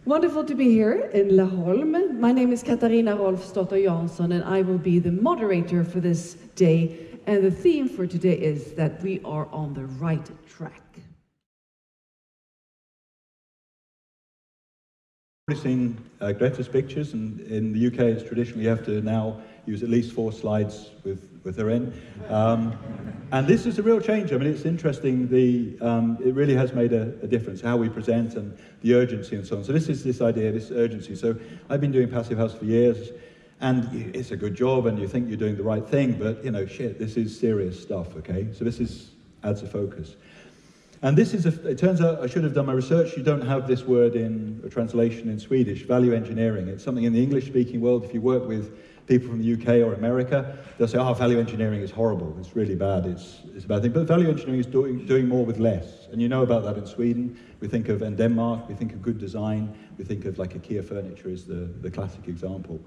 Wonderful to be here in Laholm. My name is Catarina Rolfsdotter-Jansson, and I will be the moderator for this day. And the theme for today is that we are on the right track. I've seen Greta's pictures, and in the UK it's traditionally you have to now use at least 4 slides with her in. And this is a real change. I mean, it's interesting, it really has made a difference, how we present and the urgency and so on. So this idea, this urgency. So I've been doing Passivhus for years, and it's a good job and you think you're doing the right thing, but you know, shit, this is serious stuff, okay? So adds a focus. And it turns out I should have done my research. You don't have this word in a translation in Swedish, value engineering. It's something in the English-speaking world. If you work with people from the UK or America, they'll say, oh, value engineering is horrible. It's really bad. It's a bad thing. But value engineering is doing more with less. And you know about that in Sweden. We think of, and Denmark, we think of good design. We think of like IKEA furniture is the classic example.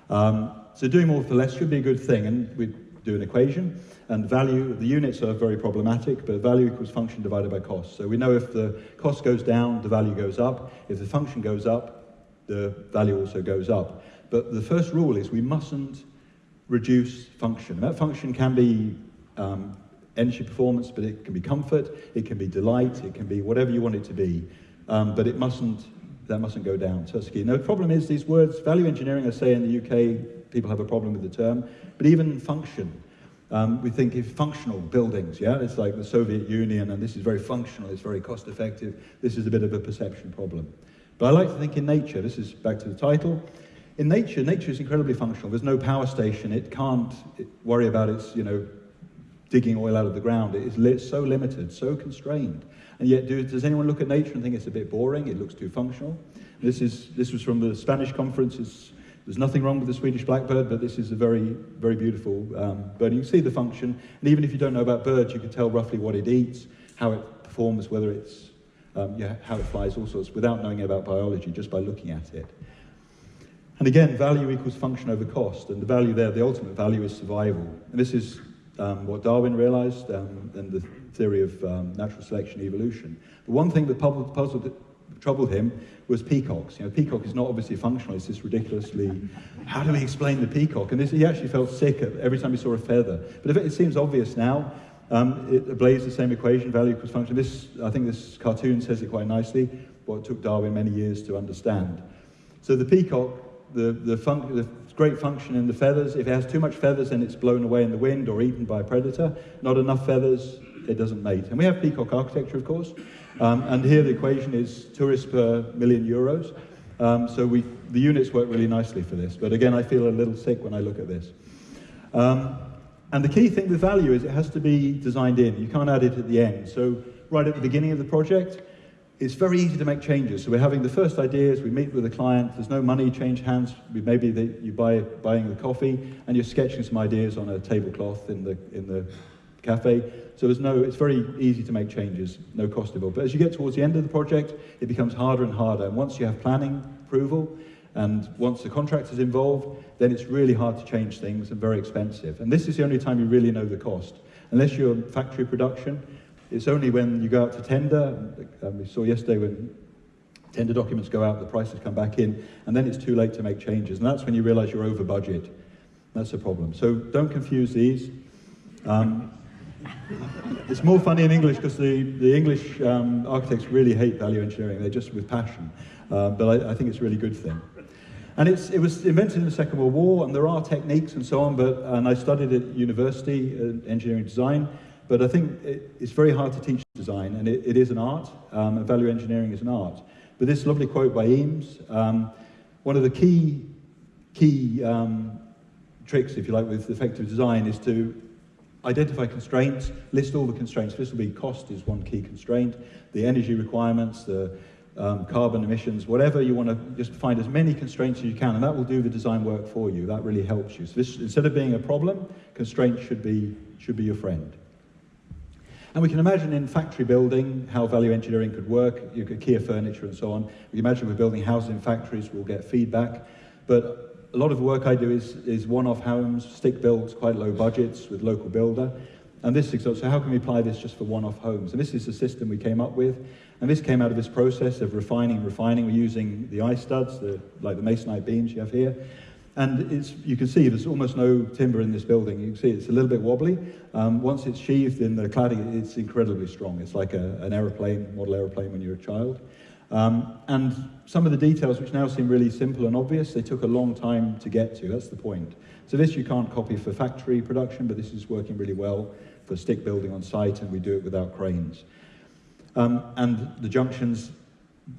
So doing more for less should be a good thing. And we do an equation, and value, the units are very problematic, but value equals function divided by cost. So we know if the cost goes down, the value goes up. If the function goes up, the value also goes up. But the first rule is we mustn't reduce function. And that function can be energy performance, but it can be comfort, it can be delight, it can be whatever you want it to be. But that mustn't go down. So that's key. Now the problem is these words, value engineering, I say in the UK, people have a problem with the term, but even function. We think of functional buildings, yeah? It's like the Soviet Union, and this is very functional, it's very cost effective. This is a bit of a perception problem. But I like to think in nature, this is back to the title. In nature is incredibly functional. There's no power station, it can't worry about its, digging oil out of the ground. It is so limited, so constrained. And yet, does anyone look at nature and think it's a bit boring? It looks too functional. This was from the Spanish conference. There's nothing wrong with the Swedish blackbird, but this is a very, very beautiful bird. You can see the function, and even if you don't know about birds, you can tell roughly what it eats, how it performs, whether it's, how it flies, all sorts, without knowing about biology, just by looking at it. And again, value equals function over cost, and the value there, the ultimate value is survival. And this is what Darwin realized, and the theory of natural selection, evolution. The one thing that troubled him was peacocks. Peacock is not obviously functional, it's this ridiculously, how do we explain the peacock? And he actually felt sick every time he saw a feather. But it seems obvious now. It obeys the same equation, value equals function. I think this cartoon says it quite nicely, what took Darwin many years to understand. So the peacock, the great function in the feathers, if it has too much feathers, then it's blown away in the wind or eaten by a predator. Not enough feathers, it doesn't mate. And we have peacock architecture, of course. And here the equation is tourists per million euros. So the units work really nicely for this. But again, I feel a little sick when I look at this. And the key thing with value is it has to be designed in. You can't add it at the end. So right at the beginning of the project, it's very easy to make changes. So we're having the first ideas, we meet with the client, there's no money, change hands. Maybe you buying the coffee, and you're sketching some ideas on a tablecloth in the cafe. So it's very easy to make changes, no cost involved. But as you get towards the end of the project, it becomes harder and harder. And once you have planning approval, and once the contractor's involved, then it's really hard to change things and very expensive. And this is the only time you really know the cost. Unless you're factory production, it's only when you go out to tender. We saw yesterday when tender documents go out, the prices come back in, and then it's too late to make changes. And that's when you realize you're over budget. That's a problem. So don't confuse these. It's more funny in English because the English architects really hate value engineering. They're just with passion. But I think it's a really good thing. And it was invented in the Second World War, and there are techniques and so on, and I studied at university, engineering design, but I think it's very hard to teach design, and it is an art, and value engineering is an art. But this lovely quote by Eames, one of the key tricks, if you like, with effective design is to identify constraints, list all the constraints. This will be cost is one key constraint, the energy requirements, the carbon emissions, whatever you want to just find as many constraints as you can, and that will do the design work for you. That really helps you. So this, instead of being a problem, constraints should be your friend. And we can imagine in factory building how value engineering could work. You could IKEA furniture and so on. We can imagine we're building houses in factories, we'll get feedback. But a lot of the work I do is one-off homes, stick builds, quite low budgets with local builder. And this is, so how can we apply this just for one-off homes? And this is the system we came up with. And this came out of this process of refining. We're using the eye studs, like the masonite beams you have here. And you can see there's almost no timber in this building. You can see it's a little bit wobbly. Once it's sheathed in the cladding, it's incredibly strong. It's like an aeroplane, model aeroplane when you're a child. And some of the details which now seem really simple and obvious, they took a long time to get to. That's the point. So this you can't copy for factory production, but this is working really well for stick building on site, and we do it without cranes. And the junctions,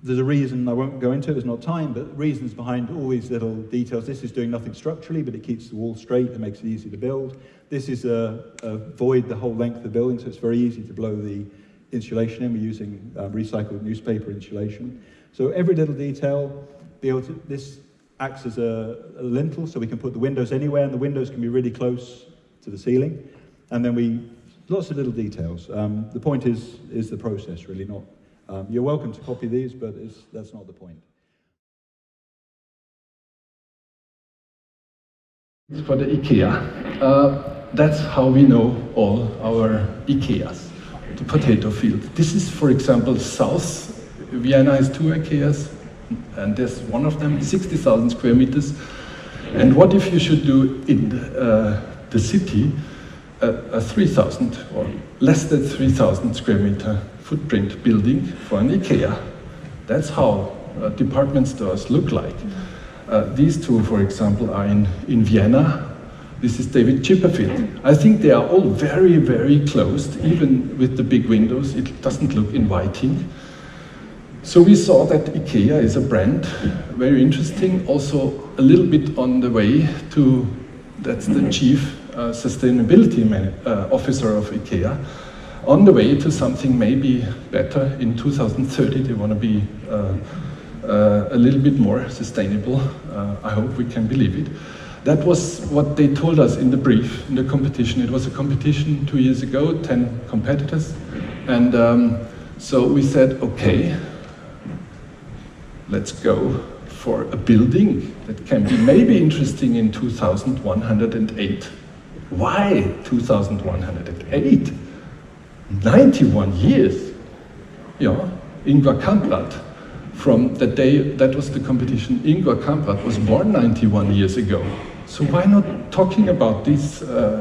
there's a reason, I won't go into it, there's not time, but reasons behind all these little details. This is doing nothing structurally, but it keeps the wall straight and makes it easy to build. This is a void the whole length of the building, so it's very easy to blow the insulation in. We're using recycled newspaper insulation. So every little detail, this acts as a lintel, so we can put the windows anywhere, and the windows can be really close to the ceiling. And then lots of little details. The point is the process, really, not. You're welcome to copy these, but that's not the point. For the IKEA, that's how we know all our IKEAs, the potato field. This is, for example, South Vienna has 2 IKEAs, and there's one of them, 60,000 square meters. And what if you should do in the city a 3,000 or less than 3,000 square meter footprint building for an IKEA? That's how department stores look like. These two, for example, are in Vienna. This is David Chipperfield. I think they are all very, very closed, even with the big windows. It doesn't look inviting. So we saw that IKEA is a brand, very interesting, also a little bit on the way to, that's the chief sustainability officer of IKEA, on the way to something maybe better. In 2030 they want to be a little bit more sustainable. I hope we can believe it. That was what they told us in the brief, in the competition. It was a competition 2 years ago, 10 competitors. And so we said, okay, let's go for a building that can be maybe interesting in 2108. Why 2108? 91 years. Yeah, Ingvar Kamprad, from the day that was the competition, Ingvar Kamprad was born 91 years ago. So why not talking about these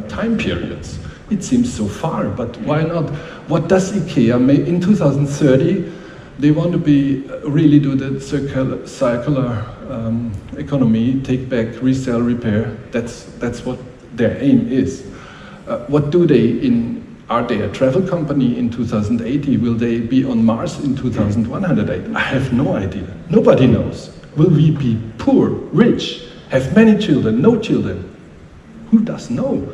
time periods? It seems so far, but why not? What does IKEA make in 2030? They want to really do the circular economy, take back, resell, repair. That's what their aim is. What do they are they a travel company in 2080? Will they be on Mars in 2108? I have no idea. Nobody knows. Will we be poor, rich, have many children, no children? Who does know?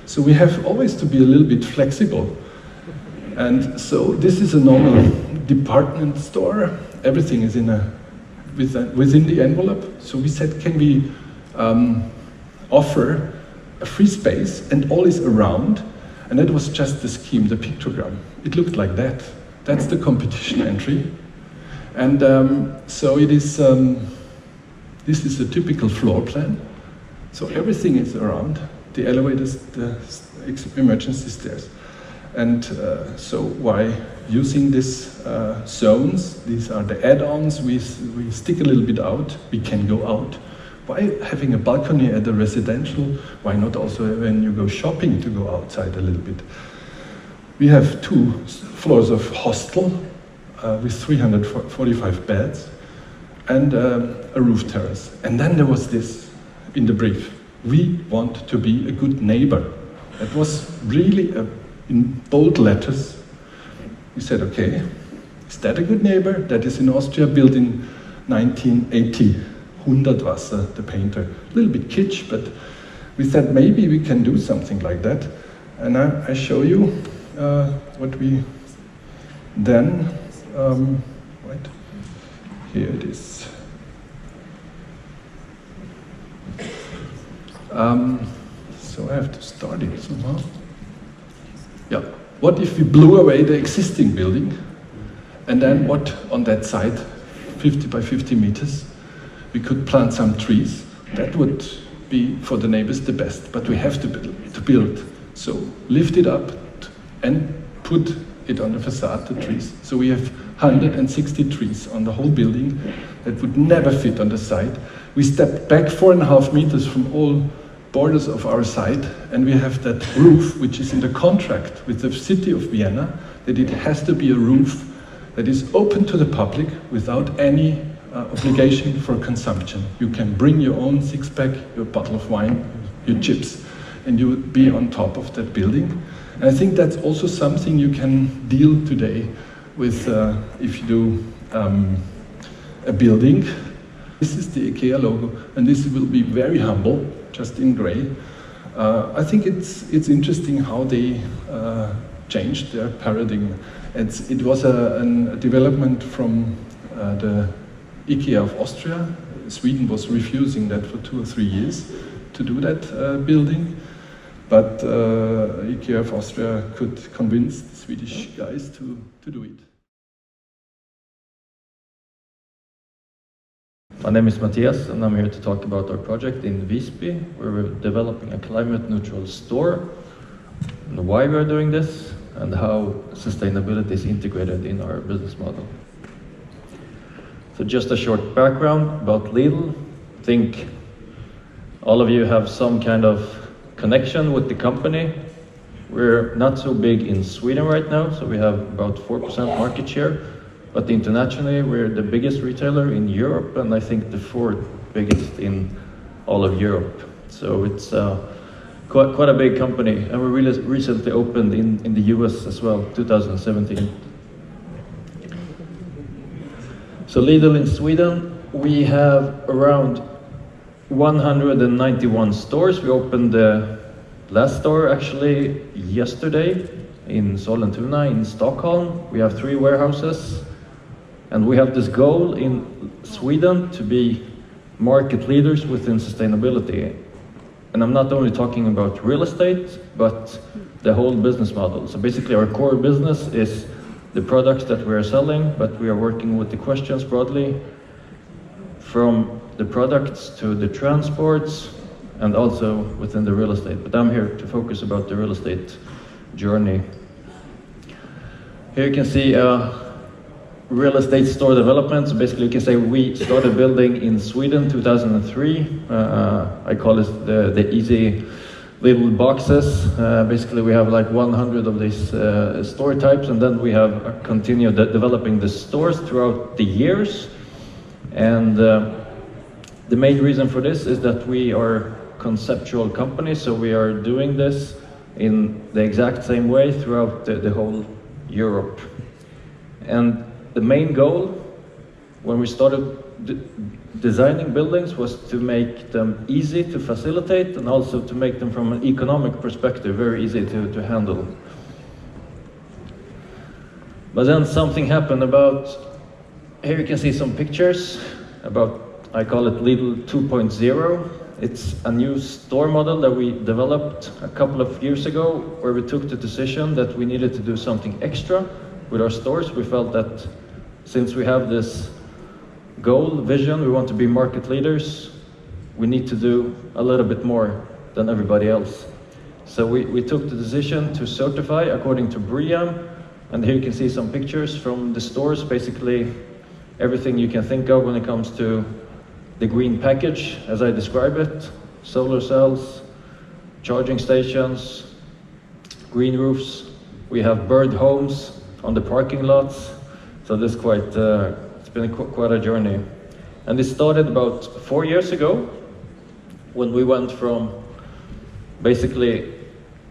So we have always to be a little bit flexible. And so this is a normal department store. Everything is within the envelope. So we said, can we offer a free space, and all is around? And that was just the scheme, the pictogram. It looked like that. That's the competition entry. And so it is, this is a typical floor plan. So everything is around, the elevators, the emergency stairs. And so why using these zones? These are the add-ons. We stick a little bit out, we can go out. Why having a balcony at a residential? Why not also when you go shopping to go outside a little bit? We have 2 floors of hostel with 345 beds and a roof terrace. And then there was this in the brief. We want to be a good neighbor. That was really in bold letters. We said, okay, is that a good neighbor? That is in Austria, built in 1980. Hundertwasser, the painter. A little bit kitsch, but we said maybe we can do something like that. And I show you what we then, right, here it is. So I have to start it somehow. Yeah, what if we blew away the existing building, and then what on that side, 50 by 50 meters, we could plant some trees. That would be for the neighbors the best, but we have to build. So lift it up and put it on the facade, the trees. So we have 160 trees on the whole building that would never fit on the site. We stepped back 4.5 meters from all borders of our site, and we have that roof, which is in the contract with the city of Vienna, that it has to be a roof that is open to the public without any obligation for consumption. You can bring your own six-pack, your bottle of wine, your chips, and you would be on top of that building. And I think that's also something you can deal today with if you do a building. This is the IKEA logo, and this will be very humble, just in gray. I think it's interesting how they changed their paradigm. It was a development from the IKEA of Austria. Sweden was refusing that for 2 or 3 years to do that building, but IKEA of Austria could convince the Swedish guys to do it. My name is Mattias, and I'm here to talk about our project in Visby, where we're developing a climate-neutral store, and why we're doing this, and how sustainability is integrated in our business model. So just a short background about Lidl. I think all of you have some kind of connection with the company. We're not so big in Sweden right now, so we have about 4% market share. But internationally, we're the biggest retailer in Europe, and I think the 4th biggest in all of Europe. So it's quite a big company, and we really recently opened in the US as well, 2017. So Lidl in Sweden, we have around 191 stores. We opened the last store actually yesterday in Sollentuna in Stockholm. We have 3 warehouses. And we have this goal in Sweden to be market leaders within sustainability. And I'm not only talking about real estate, but the whole business model. So basically our core business is the products that we are selling, but we are working with the questions broadly, from the products to the transports, and also within the real estate. But I'm here to focus about the real estate journey. Here you can see real estate store development. So basically you can say we started building in Sweden 2003. I call it the easy little boxes. Basically we have like 100 of these store types, and then we have continued developing the stores throughout the years. And the main reason for this is that we are conceptual company, so we are doing this in the exact same way throughout the whole Europe. And the main goal when we started designing buildings was to make them easy to facilitate, and also to make them from an economic perspective very easy to handle. But then something happened about, here you can see some pictures about, I call it Lidl 2.0. It's a new store model that we developed a couple of years ago, where we took the decision that we needed to do something extra with our stores. We felt that since we have this goal, vision, we want to be market leaders, we need to do a little bit more than everybody else. So we took the decision to certify according to BREEAM, and here you can see some pictures from the stores, basically everything you can think of when it comes to the green package, as I describe it: solar cells, charging stations, green roofs. We have bird homes on the parking lots. So this it's been quite a journey. And it started about 4 years ago, when we went from basically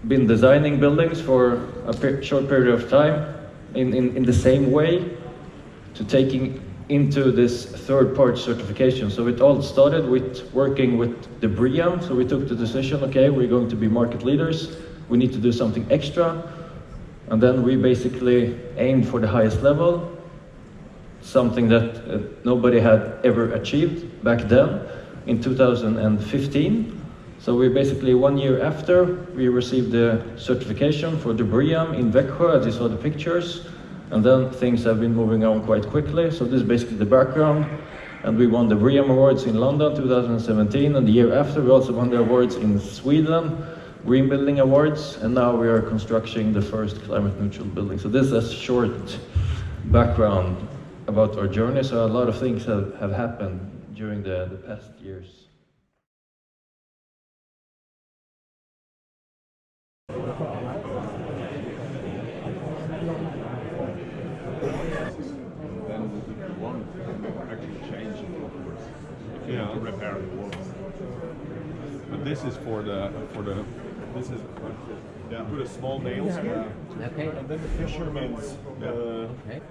been designing buildings for a short period of time in the same way, to taking into this third-party certification. So it all started with working with the BREEAM. So we took the decision, okay, we're going to be market leaders, we need to do something extra. And then we basically aimed for the highest level, something that nobody had ever achieved back then in 2015. So we basically 1 year after, we received the certification for the BREEAM in Växjö, as you saw the pictures. And then things have been moving on quite quickly. So this is basically the background. And we won the BREEAM Awards in London 2017, and the year after we also won the awards in Sweden. Green Building Awards, and now we are constructing the first climate neutral building. So this is a short background about our journey. So a lot of things have happened during the past years. Yeah, repair the walls. But this is for the this is put a small nails here, Okay. and then the fisherman's Okay.